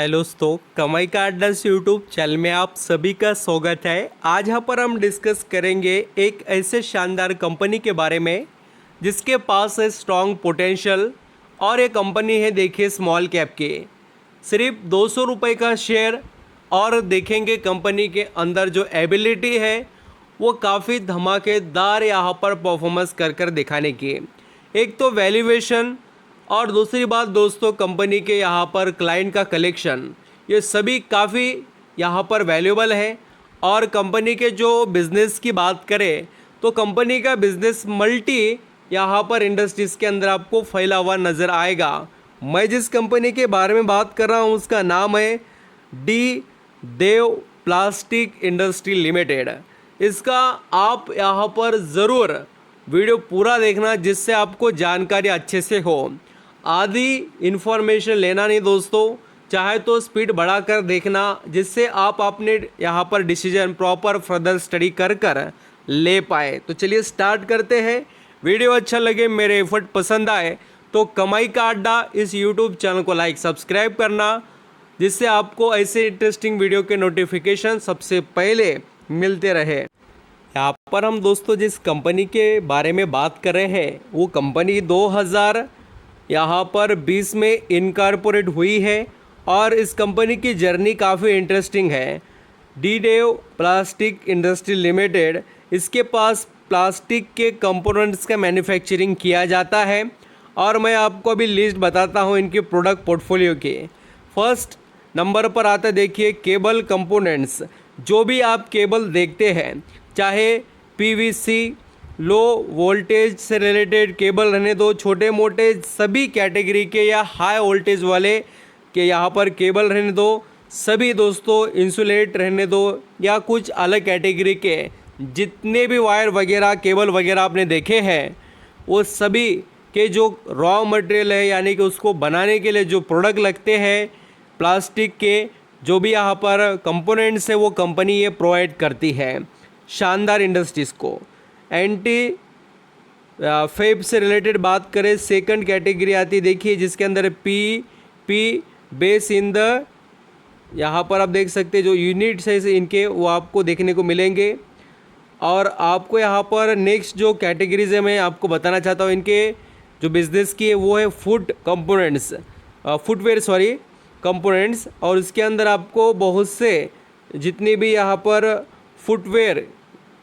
Hello दोस्तों, कमाई का अड्डा यूट्यूब चैनल में आप सभी का स्वागत है। आज यहाँ पर हम डिस्कस करेंगे एक ऐसे शानदार कंपनी के बारे में जिसके पास है स्ट्रॉन्ग पोटेंशियल और ये कंपनी है देखिए स्मॉल कैप की, सिर्फ 200 रुपये का शेयर। और देखेंगे कंपनी के अंदर जो एबिलिटी है वो काफ़ी धमाकेदार यहाँ पर परफॉर्मेंस कर दिखाने की। एक तो वैल्यूएशन और दूसरी बात दोस्तों कंपनी के यहाँ पर क्लाइंट का कलेक्शन, ये सभी काफ़ी यहाँ पर वैल्यूबल है। और कंपनी के जो बिज़नेस की बात करें तो कंपनी का बिज़नेस मल्टी यहाँ पर इंडस्ट्रीज़ के अंदर आपको फैला हुआ नज़र आएगा। मैं जिस कंपनी के बारे में बात कर रहा हूँ उसका नाम है डी देव प्लास्टिक इंडस्ट्री लिमिटेड। इसका आप यहाँ पर ज़रूर वीडियो पूरा देखना जिससे आपको जानकारी अच्छे से हो। आधी इन्फॉर्मेशन लेना नहीं दोस्तों, चाहे तो स्पीड बढ़ाकर देखना जिससे आप अपने यहाँ पर डिसीजन प्रॉपर फर्दर स्टडी कर ले पाए। तो चलिए स्टार्ट करते हैं। वीडियो अच्छा लगे, मेरे एफर्ट पसंद आए तो कमाई का अड्डा इस यूट्यूब चैनल को लाइक सब्सक्राइब करना जिससे आपको ऐसे इंटरेस्टिंग वीडियो के नोटिफिकेशन सबसे पहले मिलते रहे। यहाँ पर हम दोस्तों जिस कंपनी के बारे में बात कर रहे हैं वो कंपनी 2000 यहाँ पर 20 में इनकॉर्पोरेट हुई है और इस कंपनी की जर्नी काफ़ी इंटरेस्टिंग है। डी देव प्लास्टिक इंडस्ट्री लिमिटेड, इसके पास प्लास्टिक के कंपोनेंट्स का मैन्युफैक्चरिंग किया जाता है। और मैं आपको अभी लिस्ट बताता हूँ इनके प्रोडक्ट पोर्टफोलियो के। फर्स्ट नंबर पर आता है देखिए केबल कंपोनेंट्स। जो भी आप केबल देखते हैं, चाहे पीवीसी लो वोल्टेज से रिलेटेड केबल रहने दो, छोटे मोटे सभी कैटेगरी के या हाई वोल्टेज वाले के यहाँ पर केबल रहने दो, सभी दोस्तों इंसुलेट रहने दो या कुछ अलग कैटेगरी के जितने भी वायर वगैरह केबल वगैरह आपने देखे हैं वो सभी के जो रॉ मटेरियल है यानी कि उसको बनाने के लिए जो प्रोडक्ट लगते हैं प्लास्टिक के, जो भी यहाँ पर कंपोनेंट्स है वो कंपनी ये प्रोवाइड करती है शानदार इंडस्ट्रीज़ को। एंटी फेब से रिलेटेड बात करें, सेकंड कैटेगरी आती है देखिए जिसके अंदर पी बेस इन द, यहाँ पर आप देख सकते हैं जो यूनिट्स है इनके वो आपको देखने को मिलेंगे। और आपको यहाँ पर नेक्स्ट जो कैटेगरीज है मैं आपको बताना चाहता हूँ इनके जो बिज़नेस की है वो है फुटवेयर कंपोनेंट्स। और उसके अंदर आपको बहुत से जितनी भी यहाँ पर फुटवेयर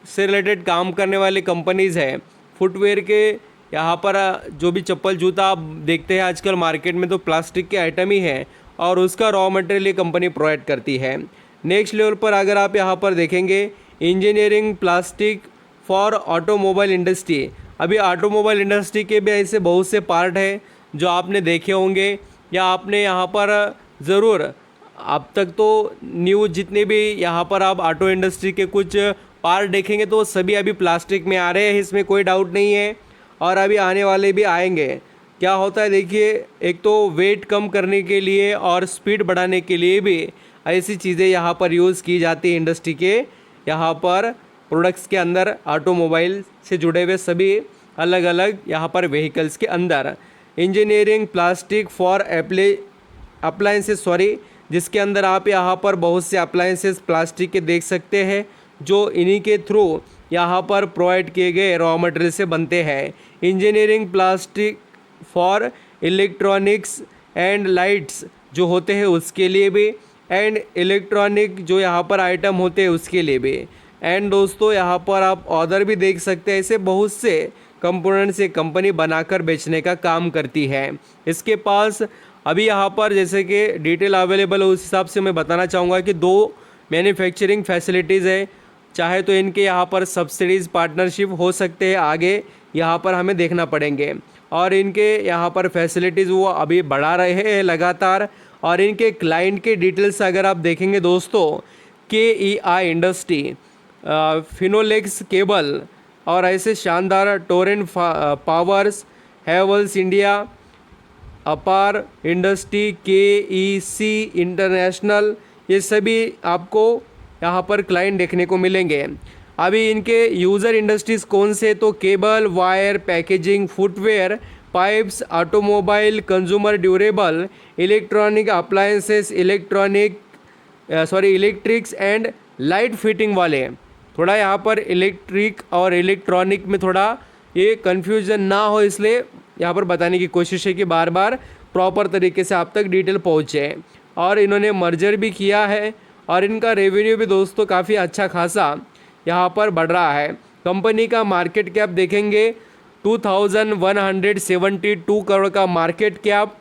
से रिलेटेड काम करने वाले कंपनीज़ हैं, फुटवेयर के यहाँ पर जो भी चप्पल जूता आप देखते हैं आजकल मार्केट में तो प्लास्टिक के आइटम ही हैं और उसका रॉ मटेरियल ये कंपनी प्रोवाइड करती है। नेक्स्ट लेवल पर अगर आप यहाँ पर देखेंगे engineering plastic for automobile industry. अभी ऑटोमोबाइल इंडस्ट्री के भी ऐसे बहुत से पार्ट हैं जो आपने देखे होंगे या आपने यहाँ पर ज़रूर अब तक तो न्यूज़ जितने भी यहाँ पर आप ऑटो इंडस्ट्री के कुछ पार्ट देखेंगे तो सभी अभी प्लास्टिक में आ रहे हैं, इसमें कोई डाउट नहीं है और अभी आने वाले भी आएंगे। क्या होता है देखिए, एक तो वेट कम करने के लिए और स्पीड बढ़ाने के लिए भी ऐसी चीज़ें यहाँ पर यूज़ की जाती है इंडस्ट्री के यहाँ पर प्रोडक्ट्स के अंदर, ऑटोमोबाइल से जुड़े हुए सभी अलग अलग यहाँ पर व्हीकल्स के अंदर। इंजीनियरिंग प्लास्टिक फॉर अप्लायंसेस जिसके अंदर आप यहाँ पर बहुत से अप्लायंसेस प्लास्टिक के देख सकते हैं जो इन्हीं के थ्रू यहाँ पर प्रोवाइड किए गए रॉ मटेरियल से बनते हैं। Engineering plastic for electronics and lights जो होते हैं उसके लिए भी, एंड इलेक्ट्रॉनिक जो यहाँ पर आइटम होते हैं उसके लिए भी। एंड दोस्तों यहाँ पर आप ऑर्डर भी देख सकते हैं, ऐसे बहुत से कंपोनेंट्स ये कंपनी बनाकर बेचने का काम करती है। इसके पास अभी यहाँ पर जैसे कि डिटेल अवेलेबल है उस हिसाब से मैं बताना चाहूँगा कि 2 मैन्युफैक्चरिंग फैसिलिटीज़ है। चाहे तो इनके यहाँ पर सब्सिडीज़ पार्टनरशिप हो सकते हैं, आगे यहाँ पर हमें देखना पड़ेंगे। और इनके यहाँ पर फैसिलिटीज़ वो अभी बढ़ा रहे हैं लगातार। और इनके क्लाइंट के डिटेल्स अगर आप देखेंगे दोस्तों, KEI इंडस्ट्री, फिनोलेक्स केबल और ऐसे शानदार टोरेंट पावर्स, हैवल्स इंडिया, अपार इंडस्ट्री, KEC इंटरनेशनल, ये सभी आपको यहाँ पर क्लाइंट देखने को मिलेंगे। अभी इनके यूज़र इंडस्ट्रीज़ कौन से, तो cable, wire, packaging, footwear, pipes, automobile, consumer durable, electronic appliances, electrics and light fitting वाले। थोड़ा यहाँ पर इलेक्ट्रिक और इलेक्ट्रॉनिक में थोड़ा ये कन्फ्यूज़न ना हो, इसलिए यहाँ पर बताने की कोशिश है कि बार बार प्रॉपर तरीके से आप तक डिटेल पहुँचे। और इन्होंने मर्जर भी किया है और इनका रेवेन्यू भी दोस्तों काफ़ी अच्छा खासा यहाँ पर बढ़ रहा है। कंपनी का मार्केट कैप देखेंगे 2172 करोड़ का मार्केट कैप,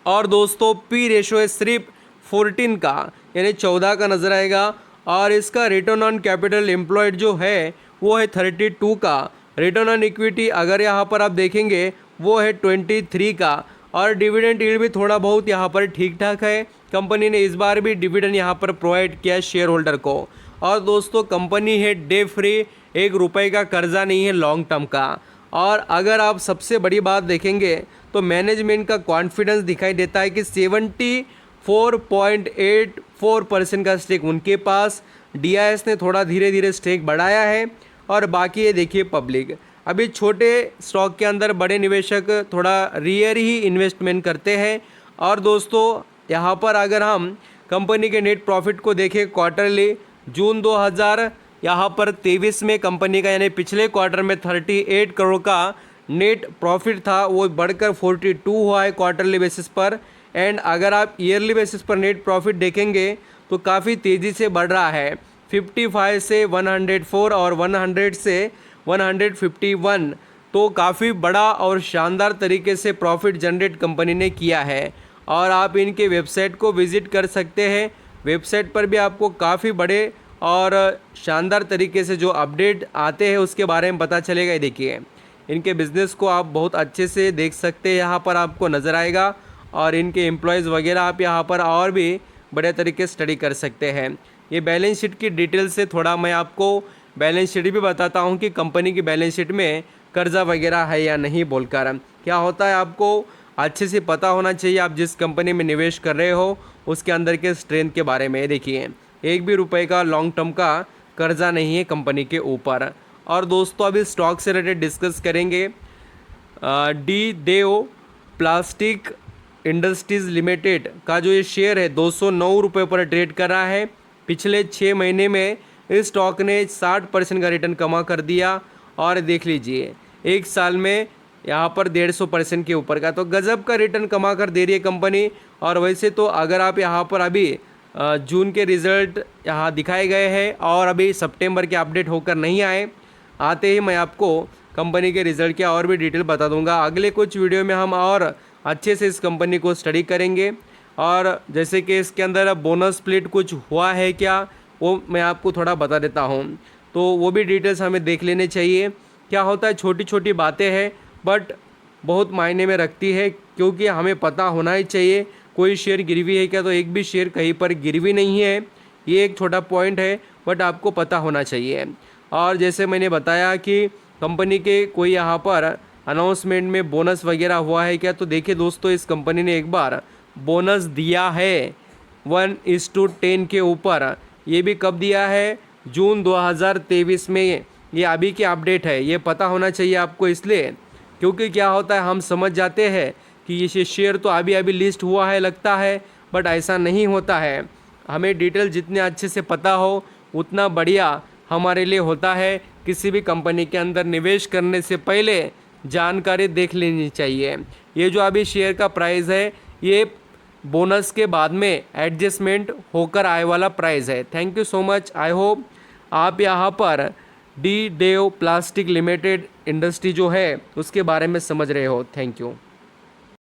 और दोस्तों पी रेशो है सिर्फ 14 का, यानी 14 का नज़र आएगा। और इसका रिटर्न ऑन कैपिटल एम्प्लॉयड जो है वो है 32 का। रिटर्न ऑन इक्विटी अगर यहाँ पर आप देखेंगे वो है 23 का। और डिविडेंड यील्ड भी थोड़ा बहुत यहाँ पर ठीक ठाक है। कंपनी ने इस बार भी डिविडेंड यहाँ पर प्रोवाइड किया शेयर होल्डर को। और दोस्तों कंपनी है डे फ्री, 1 रुपये का कर्जा नहीं है लॉन्ग टर्म का। और अगर आप सबसे बड़ी बात देखेंगे तो मैनेजमेंट का कॉन्फिडेंस दिखाई देता है कि 74.84% का स्टेक उनके पास। डीआईएस ने थोड़ा धीरे धीरे स्टेक बढ़ाया है। और बाकी ये देखिए पब्लिक, अभी छोटे स्टॉक के अंदर बड़े निवेशक थोड़ा रेयर ही इन्वेस्टमेंट करते हैं। और दोस्तों यहाँ पर अगर हम कंपनी के नेट प्रॉफिट को देखें क्वार्टरली, जून 2023 में कंपनी का यानी पिछले क्वार्टर में 38 करोड़ का नेट प्रॉफिट था, वो बढ़कर 42 हुआ है क्वार्टरली बेसिस पर। एंड अगर आप ईयरली बेसिस पर नेट प्रॉफिट देखेंगे तो काफ़ी तेज़ी से बढ़ रहा है, 55 से 104 और 100 से 151। तो काफ़ी बड़ा और शानदार तरीके से प्रॉफिट जनरेट कंपनी ने किया है। और आप इनके वेबसाइट को विज़िट कर सकते हैं। वेबसाइट पर भी आपको काफ़ी बड़े और शानदार तरीके से जो अपडेट आते हैं उसके बारे में पता चलेगा। ये देखिए इनके बिज़नेस को आप बहुत अच्छे से देख सकते हैं, यहाँ पर आपको नज़र आएगा। और इनके एम्प्लॉयज़ वगैरह आप यहाँ पर और भी बड़े तरीके से स्टडी कर सकते हैं। ये बैलेंस शीट की डिटेल से थोड़ा मैं आपको बैलेंस शीट भी बताता हूँ कि कंपनी की बैलेंस शीट में कर्जा वगैरह है या नहीं बोलकर। क्या होता है आपको अच्छे से पता होना चाहिए, आप जिस कंपनी में निवेश कर रहे हो उसके अंदर के स्ट्रेंथ के बारे में। देखिए 1 भी रुपये का लॉन्ग टर्म का कर्जा नहीं है कंपनी के ऊपर। और दोस्तों अभी स्टॉक से रिलेटेड डिस्कस करेंगे। डी देओ प्लास्टिक इंडस्ट्रीज़ लिमिटेड का जो ये शेयर है 209 रुपये पर ट्रेड कर रहा है। पिछले 6 महीने में इस स्टॉक ने 60% का रिटर्न कमा कर दिया। और देख लीजिए 1 साल में यहाँ पर 150% के ऊपर का, तो गजब का रिटर्न कमा कर दे रही है कंपनी। और वैसे तो अगर आप यहाँ पर अभी जून के रिज़ल्ट यहाँ दिखाए गए हैं और अभी सितंबर के अपडेट होकर नहीं आते ही मैं आपको कंपनी के रिज़ल्ट के और भी डिटेल बता दूंगा। अगले कुछ वीडियो में हम और अच्छे से इस कंपनी को स्टडी करेंगे। और जैसे कि इसके अंदर बोनस स्प्लिट कुछ हुआ है क्या, वो मैं आपको थोड़ा बता देता हूँ, तो वो भी डिटेल्स हमें देख लेने चाहिए। क्या होता है छोटी छोटी बातें हैं बट बहुत मायने में रखती है, क्योंकि हमें पता होना ही चाहिए कोई शेयर गिरवी है क्या, तो एक भी शेयर कहीं पर गिरवी नहीं है। ये एक छोटा पॉइंट है बट आपको पता होना चाहिए। और जैसे मैंने बताया कि कंपनी के कोई यहाँ पर अनाउंसमेंट में बोनस वगैरह हुआ है क्या, तो देखिए दोस्तों इस कंपनी ने एक बार बोनस दिया है 1:10 के ऊपर। ये भी कब दिया है, जून 2023 में। ये अभी की अपडेट है, ये पता होना चाहिए आपको, इसलिए क्योंकि क्या होता है हम समझ जाते हैं कि ये शेयर तो अभी अभी लिस्ट हुआ है लगता है, बट ऐसा नहीं होता है। हमें डिटेल जितने अच्छे से पता हो उतना बढ़िया हमारे लिए होता है। किसी भी कंपनी के अंदर निवेश करने से पहले जानकारी देख लेनी चाहिए। ये जो अभी शेयर का प्राइस है ये बोनस के बाद में एडजस्टमेंट होकर आए वाला प्राइस है। Thank you so much. I hope आप यहाँ पर डी देव प्लास्टिक लिमिटेड इंडस्ट्री जो है उसके बारे में समझ रहे हो। Thank you.